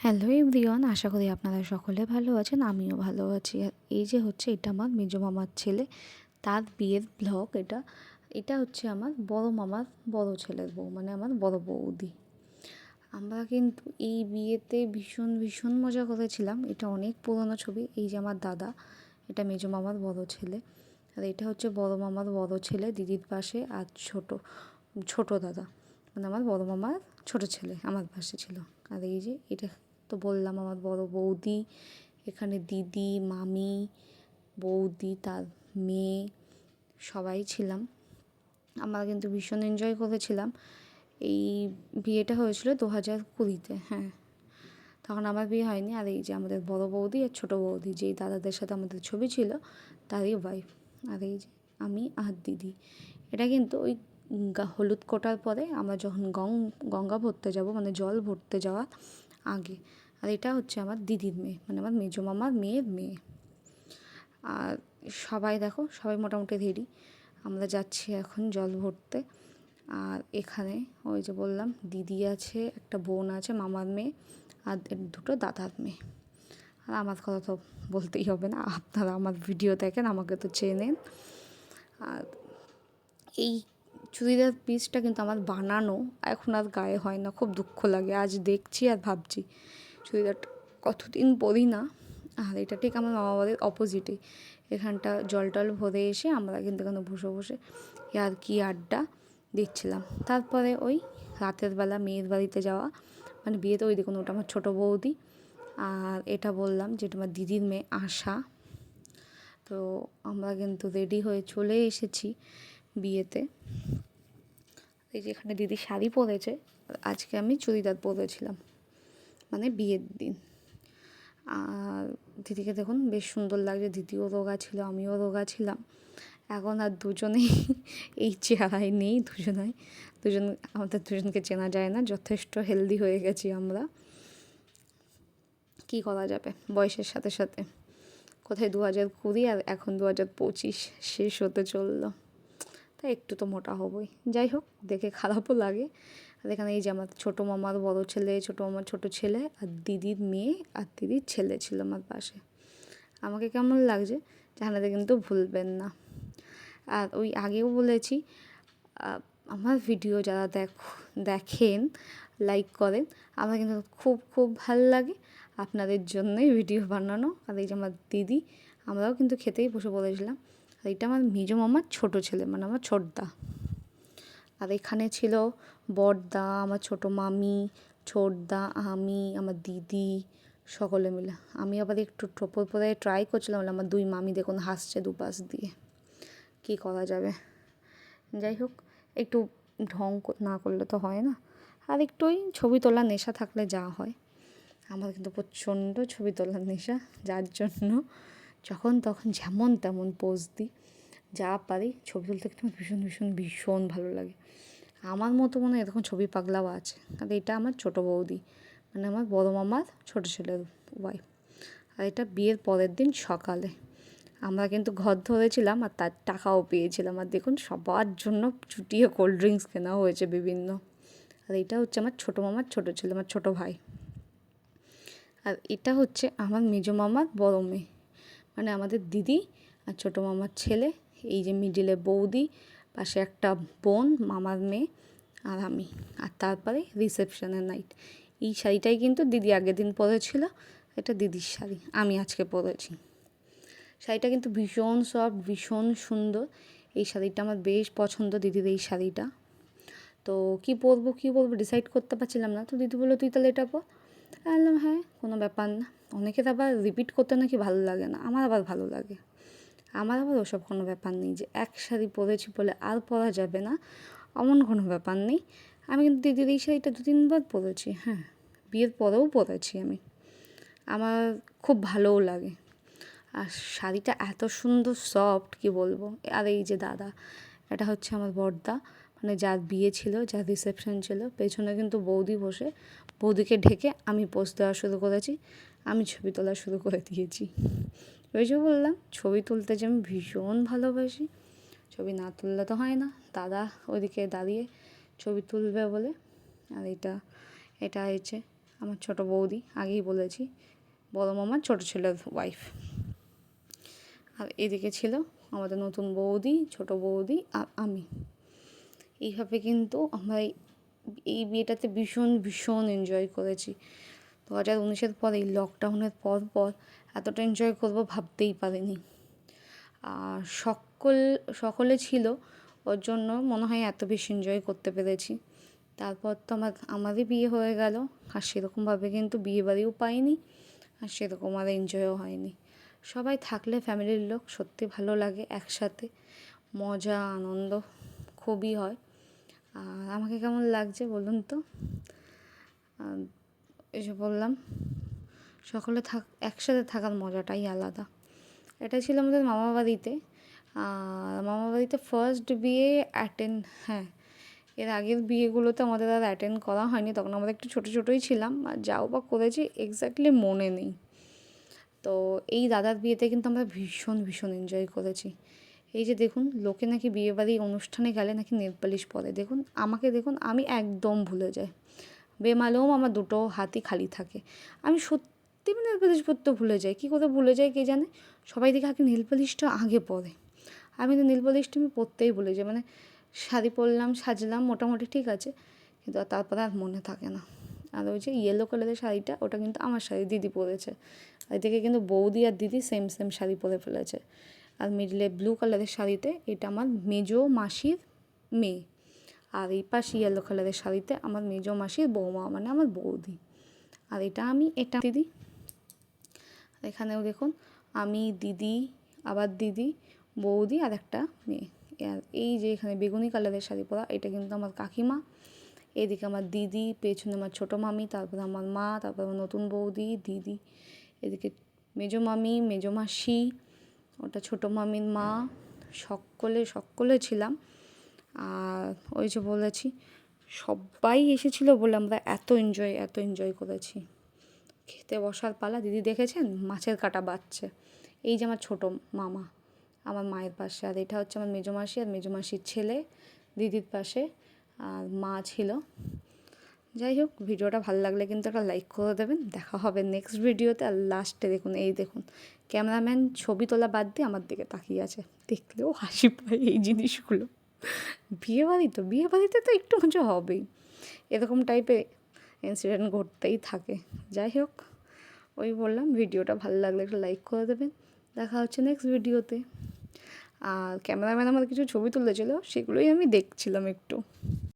Hello everyone, আশা করি আপনারা সকলে ভালো আছেন। আমিও ভালো আছি। আর এই যে হচ্ছে এটা আমার মেজো মামার ছেলে, তার বিয়ের ব্লগ। এটা এটা হচ্ছে আমার বড় মামার বড় ছেলের বউ, মানে আমার বড় বৌদি। আমরা কিন্তু এই বিয়েতে ভীষণ ভীষণ মজা করেছিলাম। এটা অনেক পুরনো ছবি। এই যে আমার দাদা, এটা মেজো মামার বড় ছেলে, আর এটা হচ্ছে বড় মামার বড় ছেলে দিদির পাশে, আর ছোট ছোট দাদা মানে আমার বড় মামার ছোট ছেলে আমার পাশে ছিল। আর এই যে এটা তো বললাম আমার বড় বৌদি, এখানে দিদি, মামি, বৌদি, তার মেয়ে, সবাই ছিলাম। আমরা কিন্তু ভীষণ এনজয় করেছিলাম। এই বিয়েটা হয়েছিল 2020-তে। হ্যাঁ, তখন আমার বিয়ে হয়নি। আর এই যে আমাদের বড় বৌদি আর ছোটো বৌদি, যেই দাদাদের সাথে আমাদের ছবি ছিল, তারই ওয়াইফ। আর এই যে আমি আর দিদি। এটা কিন্তু ওই হলুদ কোটার পরে আমরা যখন গঙ্গা ভরতে যাব, মানে জল ভরতে যাওয়ার আগে। আর এটা হচ্ছে আমার দিদির মেয়ে, মানে আমার মেজো মামার মেয়ের মেয়ে। আর সবাই দেখো, সবাই মোটামুটি রেডি। আমরা যাচ্ছি এখন জল ভরতে। আর এখানে ওই যে বললাম দিদি আছে, একটা বোন আছে মামার মেয়ে, আর দুটো দাদার মেয়ে। আর আমার কথা তো বলতেই হবে না, আপনারা আমার ভিডিও দেখেন, আমাকে তো চেনেন। আর এই চুড়িদার পিসটা কিন্তু আমার বানানো, এখন আর গায়ে হয় না, খুব দুঃখ লাগে। আজ দেখছি আর ভাবছি চুড়িদারটা কতদিন পরি না। আর এটা ঠিক আমার মামা বাড়ির অপোজিটে। এখানটা জল টল ভরে এসে আমরা কিন্তু এখানে বসে বসে আর কি আড্ডা দিচ্ছিলাম। তারপরে ওই রাতের বেলা মেয়ের বাড়িতে যাওয়া, মানে বিয়েতে ওই দেখুন, ওটা আমার ছোটো বৌদি। আর এটা বললাম যেটা আমার দিদির মেয়ে আশা। তো আমরা কিন্তু রেডি হয়ে চলে এসেছি বিয়েতে। এই যে এখানে দিদি শাড়ি পরেছে, আজকে আমি চুড়িদার পরেছিলাম, মানে বিয়ের দিন। আর দিদিকে দেখুন বেশ সুন্দর লাগছে। দিদিও রোগা ছিল, আমিও রোগা ছিলাম। এখন আর দুজনেই এই চেহারায় নেই। আমাদের দুজনকে চেনা যায় না, যথেষ্ট হেলদি হয়ে গেছি আমরা। কি করা যাবে, বয়সের সাথে সাথে কোথায় 2020 আর এখন 2025 শেষ হতে চললো, তাই একটু তো মোটা হবই। যাই হোক, দেখে খারাপও লাগে। আর এখানে এই যে আমার ছোটো মামার বড় ছেলে, ছোটো মামার ছোটো ছেলে, আর দিদির মেয়ে আর দিদির ছেলে ছিল আমার পাশে। আমাকে কেমন লাগছে জানাতে কিন্তু ভুলবেন না। আর ওই আগেও বলেছি, আমার ভিডিও যারা দেখেন, লাইক করেন, আমার কিন্তু খুব খুব ভালো লাগে। আপনাদের জন্যই ভিডিও বানানো। আর এই যে আমার দিদি, আমরাও কিন্তু খেতেই বসে পড়েছিলাম। আর এটা আমার মেজো মামার ছোটো ছেলে, মানে আমার ছোটদা। আর এখানে ছিল বড়দা, আমার ছোটো মামি, ছোটদা, আমি, আমার দিদি, সকলে মিলে। আমি আবার একটু টোপর পরে ট্রাই করছিলাম, আমার দুই মামি দেখুন হাসছে দুপাশ দিয়ে। কী করা যাবে, যাই হোক, একটু ঢং না করলে তো হয় না। আর একটু ওই ছবি তোলার নেশা থাকলে যা হয়। আমার কিন্তু প্রচণ্ড ছবি তোলার নেশা, যার জন্য যখন তখন যেমন তেমন পোজ দিই, যা পারি ছবি তুলতে কিন্তু আমার ভীষণ ভীষণ ভীষণ ভালো লাগে। আমার মতো মনে হয় এরকম ছবি পাগলাও আছে। আর এটা আমার ছোটো বৌদি, মানে আমার বড় মামার ছোটো ছেলের ওয়াইফ। আর এটা বিয়ের পরের দিন সকালে আমরা কিন্তু ঘর ধরেছিলাম, আর তার টাকাও পেয়েছিলাম। আর দেখুন সবার জন্য চুটিয়ে কোল্ড ড্রিঙ্কস কেনা হয়েছে বিভিন্ন। আর এটা হচ্ছে আমার ছোটো মামার ছোটো ছেলে, আমার ছোটো ভাই। আর এটা হচ্ছে আমার মেজো মামার বড় মেয়ে, মানে আমাদের দিদি আর ছোটো মামার ছেলে। এই যে মিডিলে বৌদি, পাশে একটা বোন, মামার মেয়ে, আর আমি। আর তারপরে রিসেপশনের নাইট। এই শাড়িটাই কিন্তু দিদি আগের দিন পরেছিল, এটা দিদির শাড়ি, আমি আজকে পরেছি। শাড়িটা কিন্তু ভীষণ সফট, ভীষণ সুন্দর। এই শাড়িটা আমার বেশ পছন্দ, দিদির এই শাড়িটা। তো কী পরবো ডিসাইড করতে পারছিলাম না। তো দিদি বললো তুই তাহলে এটা পর। বললাম হ্যাঁ, কোনো ব্যাপার না। অনেকের আবার রিপিট করতে নাকি ভালো লাগে না, আমার আবার ভালো লাগে। আমার আবার ওসব কোনো ব্যাপার নেই যে এক শাড়ি পরেছি বলে আর পরা যাবে না, এমন কোনো ব্যাপার নেই। আমি কিন্তু দিদির এই শাড়িটা 2-3 বার পরেছি। হ্যাঁ, বিয়ের পরেও পরেছি আমি, আমার খুব ভালোও লাগে। আর শাড়িটা এত সুন্দর সফট, কি বলবো। আর এই যে দাদা, এটা হচ্ছে আমার বড়দা, মানে যার বিয়ে ছিল, যার রিসেপশন ছিল। পেছনে কিন্তু বৌদি বসে, বৌদিকে ঢেকে আমি পোজ দেওয়া শুরু করেছি, আমি ছবি তোলা শুরু করে দিয়েছি। ওই যে বললাম ছবি তুলতে যে আমি ভীষণ ভালোবাসি, ছবি না তুললে তো হয় না। দাদা ওইদিকে দাঁড়িয়ে ছবি তুলবে বলে। আর এটা হয়েছে আমার ছোট বৌদি, আগেই বলেছি, বড় মামার ছোট ছেলের ওয়াইফ। আর এদিকে ছিল আমাদের নতুন বৌদি, ছোট বৌদি আর আমি। এইভাবে কিন্তু আমরা এই বিয়েটাতে ভীষণ ভীষণ এনজয় করেছি। 2019-এর পর এই লকডাউনের পর এতটা এনজয় করবো ভাবতেই পারিনি। আর সকলে ছিল, ওর জন্য মনে হয় এত বেশি এনজয় করতে পেরেছি। তারপর তো আমারই বিয়ে হয়ে গেল, আর সেরকমভাবে কিন্তু বিয়ে বাড়িও পাইনি, আর সেরকম আর এনজয়ও হয়নি। সবাই থাকলে ফ্যামিলির লোক সত্যি ভালো লাগে, একসাথে মজা আনন্দ খুবই হয়। আর আমাকে কেমন লাগছে বলুন তো, এই যে বললাম সকলে একসাথে থাকার মজাটাই আলাদা। এটা ছিল আমাদের মামাবাড়িতে। আর মামাবাড়িতে ফার্স্ট বিয়ে হ্যাঁ, এর আগের বিয়েগুলোতে আমাদের আর অ্যাটেন্ড করা হয়নি, তখন আমরা একটু ছোটোই ছিলাম, আর যাও বা করেছি এক্স্যাক্টলি মনে নেই। তো এই দাদার বিয়েতে কিন্তু আমরা ভীষণ ভীষণ এনজয় করেছি। এই যে দেখুন, লোকে নাকি বিয়েবাড়ি অনুষ্ঠানে গেলে নাকি নেল পালিশ পরে, দেখুন আমাকে দেখুন, আমি একদম ভুলে যাই, বেমালুম আমার দুটো হাতই খালি থাকে। আমি সত্যি নেল পালিশ পরতে ভুলে যাই, কী করে ভুলে যাই কে জানে। সবাই দেখে আগে নেল পালিশটা আগে পরে, আমি তো নেল পালিশটা আমি পরতেই ভুলে যাই। মানে শাড়ি পরলাম, সাজলাম মোটামুটি ঠিক আছে, কিন্তু তারপরে আর মনে থাকে না। আর ওই যে ইয়েলো কালারের শাড়িটা, ওটা কিন্তু আমার শাড়ি, দিদি পরেছে। আর এদিকে কিন্তু বৌদি আর দিদি সেম শাড়ি পরে ফেলেছে। আর মিডলে ব্লু কালারের শাড়িতে এটা আমার মেজো মাসির মেয়ে, আর এই পাশে ইয়েলো কালারের শাড়িতে আমার মেজো মাসির বৌমা, মানে আমার বৌদি। আর এটা দিদি। আর এখানেও দেখুন আমি, দিদি, আবার দিদি, বৌদি আর একটা মেয়ে। আর এই যে এখানে বেগুনি কালারের শাড়ি পরা, এটা কিন্তু আমার কাকিমা। এদিকে আমার দিদি, পেছনে আমার ছোটো মামি, তারপরে আমার মা, তারপর আমার নতুন বৌদি, দিদি, এদিকে মেজো মামি, মেজো মাসি, ওটা ছোটো মামির মা, সকলে ছিলাম। আর ওই যে বলেছি, সবাই এসেছিলো বলে আমরা এত এনজয় করেছি। খেতে বসার পালা, দিদি দেখেছেন মাছের কাটা বাচ্ছে। এই যে আমার ছোটো মামা আমার মায়ের পাশে, আর এটা হচ্ছে আমার মেজো মাসি আর মেজো মাসির ছেলে দিদির পাশে, আর মা ছিল। যাই হোক, ভিডিওটা ভালো লাগলে কিন্তু একটা লাইক করে দেবেন। দেখা হবে নেক্সট ভিডিওতে। আর লাস্টে দেখুন, এই দেখুন ক্যামেরাম্যান ছবি তোলা বাদ দিয়ে আমার দিকে তাকিয়ে আছে, দেখলেও হাসি পায় এই জিনিসগুলো। বিয়েবাড়িতে তো একটু মজা হবেই, এরকম টাইপের ইনসিডেন্ট ঘটতেই থাকে। যাই হোক, ওই বললাম, ভিডিওটা ভালো লাগলে একটা লাইক করে দেবেন। দেখা হচ্ছে নেক্সট ভিডিওতে। আর ক্যামেরাম্যান আমার কিছু ছবি তুলেছিল, সেগুলোই আমি দেখছিলাম একটু।